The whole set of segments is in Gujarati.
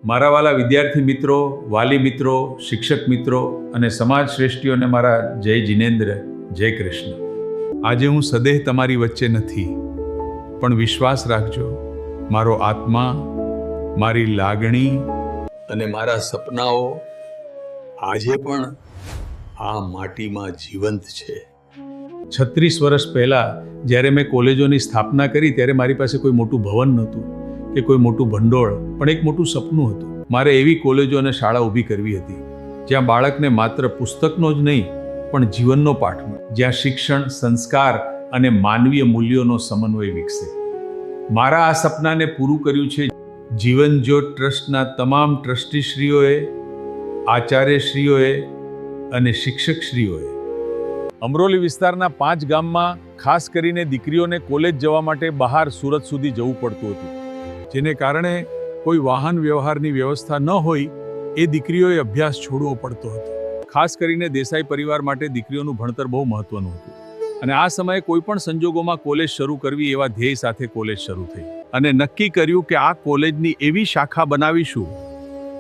મારા વાલા વિદ્યાર્થી મિત્રો, વાલી મિત્રો, શિક્ષક મિત્રો અને સમાજ શ્રેષ્ઠીઓને મારા જય જિનેન્દ્ર, જય કૃષ્ણ. આજે હું સદેહ તમારી વચ્ચે નથી, પણ વિશ્વાસ રાખજો, મારો આત્મા, મારી લાગણી અને મારા સપનાઓ આજે પણ આ માટીમાં જીવંત છે. 36 વર્ષ પહેલાં જ્યારે મેં કોલેજોની સ્થાપના કરી ત્યારે મારી પાસે કોઈ મોટું ભવન નહોતું કે કોઈ મોટું ભંડોળ, પણ એક મોટું સપનું હતું. મારે એવી કોલેજો અને શાળા ઊભી કરવી હતી જ્યાં બાળકને માત્ર પુસ્તકનો જ નહીં પણ જીવનનો પાઠ મળે, જ્યાં શિક્ષણ, સંસ્કાર અને માનવીય મૂલ્યોનો સમન્વય વિકસે. મારા આ સપનાને પૂરું કર્યું છે જીવન જ્યોત ટ્રસ્ટના તમામ ટ્રસ્ટીશ્રીઓએ, આચાર્યશ્રીઓએ અને શિક્ષકશ્રીઓએ. અમરોલી વિસ્તારના 5 ગામમાં ખાસ કરીને દીકરીઓને કોલેજ જવા માટે બહાર સુરત સુધી જવું પડતું હતું, જેને કારણે કોઈ વાહન વ્યવહારની વ્યવસ્થા ન હોય એ દીકરીઓએ અભ્યાસ છોડવો પડતો હતો. ખાસ કરીને દેસાઈ પરિવાર માટે દીકરીઓનું ભણતર બહુ મહત્વનું હતું અને આ સમયે કોઈ પણ સંજોગોમાં કોલેજ શરૂ કરવી એવા ધ્યેય સાથે કોલેજ શરૂ થઈ અને નક્કી કર્યું કે આ કોલેજની એવી શાખા બનાવીશું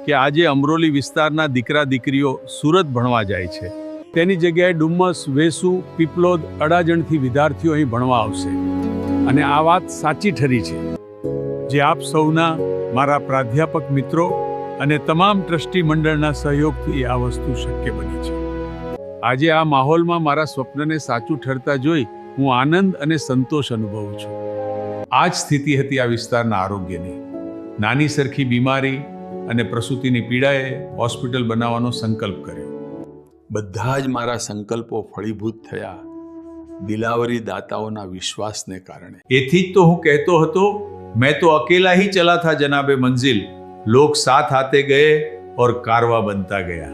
કે આજે અમરોલી વિસ્તારના દીકરા દીકરીઓ સુરત ભણવા જાય છે તેની જગ્યાએ ડુમ્મસ, વેસુ, પીપલોદ, અડાજણથી વિદ્યાર્થીઓ અહીં ભણવા આવશે. અને આ વાત સાચી ઠરી છે, જે આપ સૌના, મારા પ્રાધ્યાપક મિત્રો અને તમામ ટ્રસ્ટી મંડળના સહયોગથી આ વસ્તુ શક્ય બની છે. આજે આ માહોલમાં મારા સ્વપ્નને સાચું ઠરતા જોઈ હું આનંદ અને સંતોષ અનુભવું છું. આ જ સ્થિતિ હતી આ વિસ્તારના આરોગ્યની. નાની સરખી બીમારી અને પ્રસૂતિની પીડાએ હોસ્પિટલ બનાવવાનો સંકલ્પ કર્યો. બધા જ મારા સંકલ્પો ફળીભૂત થયા દિલાવરી દાતાઓના વિશ્વાસને કારણે. એથી જ તો હું કહેતો હતો, मैं तो अकेला ही चला था जनाबे मंजिल, लोग साथ आते गए और कारवा बनता गया.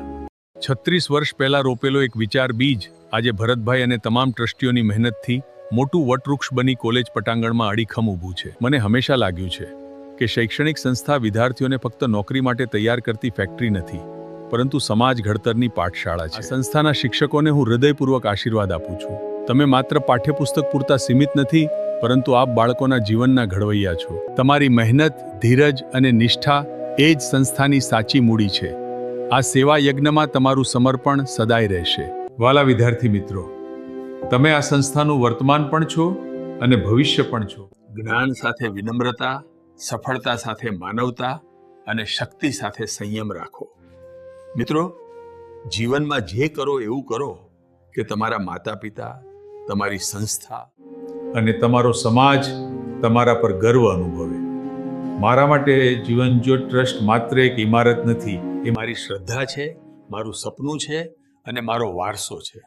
36 વર્ષ પહેલા રોપેલો એક વિચાર બીજ આજે ભરતભાઈ અને તમામ ટ્રસ્ટીઓની મહેનતથી મોટું વટવૃક્ષ બની કોલેજ પટાંગણમાં અડીખમ ઊભું છે. મને હંમેશા લાગ્યું છે કે શૈક્ષણિક સંસ્થા વિદ્યાર્થીઓને ફક્ત નોકરી માટે તૈયાર કરતી ફેક્ટરી નથી, પરંતુ સમાજ ઘડતરની પાઠશાળા છે. આ સંસ્થાના શિક્ષકોને હું હૃદયપૂર્વક આશીર્વાદ આપું છું. તમે માત્ર પાઠ્યપુસ્તક પૂરતા સીમિત નથી, પરંતુ આપ બાળકોના જીવનના ઘડવૈયા છો. તમારી મહેનત, ધીરજ અને નિષ્ઠા એ જ સંસ્થાની સાચી મૂડી છે. આ સેવા યજ્ઞમાં તમારું સમર્પણ સદાય રહેશે. વાલા વિદ્યાર્થી મિત્રો, તમે આ સંસ્થાનું વર્તમાન પણ છો અને ભવિષ્ય પણ છો. જ્ઞાન સાથે વિનમ્રતા, સફળતા સાથે માનવતા અને શક્તિ સાથે સંયમ રાખો. મિત્રો, જીવનમાં જે કરો એવું કરો કે તમારા માતા પિતા, તમારી સંસ્થા અને તમારો સમાજ તમારા પર ગર્વ અનુભવે. મારા માટે જીવન જ્યોત ટ્રસ્ટ માત્ર એક ઇમારત નથી, એ મારી શ્રદ્ધા છે, મારું સપનું છે અને મારો વારસો છે.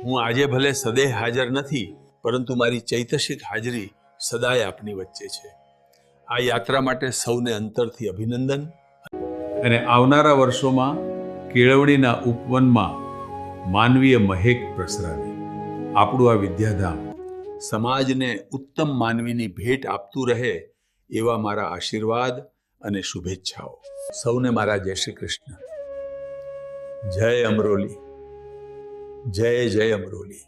હું આજે ભલે સદેહ હાજર નથી, પરંતુ મારી ચૈતસિક હાજરી સદાય આપની વચ્ચે છે. આ યાત્રા માટે સૌને અંતરથી અભિનંદન. અને આવનારા વર્ષોમાં કેળવણીના ઉપવનમાં માનવીય મહેક પ્રસરાવે આપણું આ વિદ્યાધામ સમાજને ઉત્તમ માનવીની ભેટ આપતું રહે એવા મારા આશીર્વાદ અને શુભેચ્છાઓ. સૌને મારા જય શ્રી કૃષ્ણ. જય અમરોલી, જય જય અમરોલી.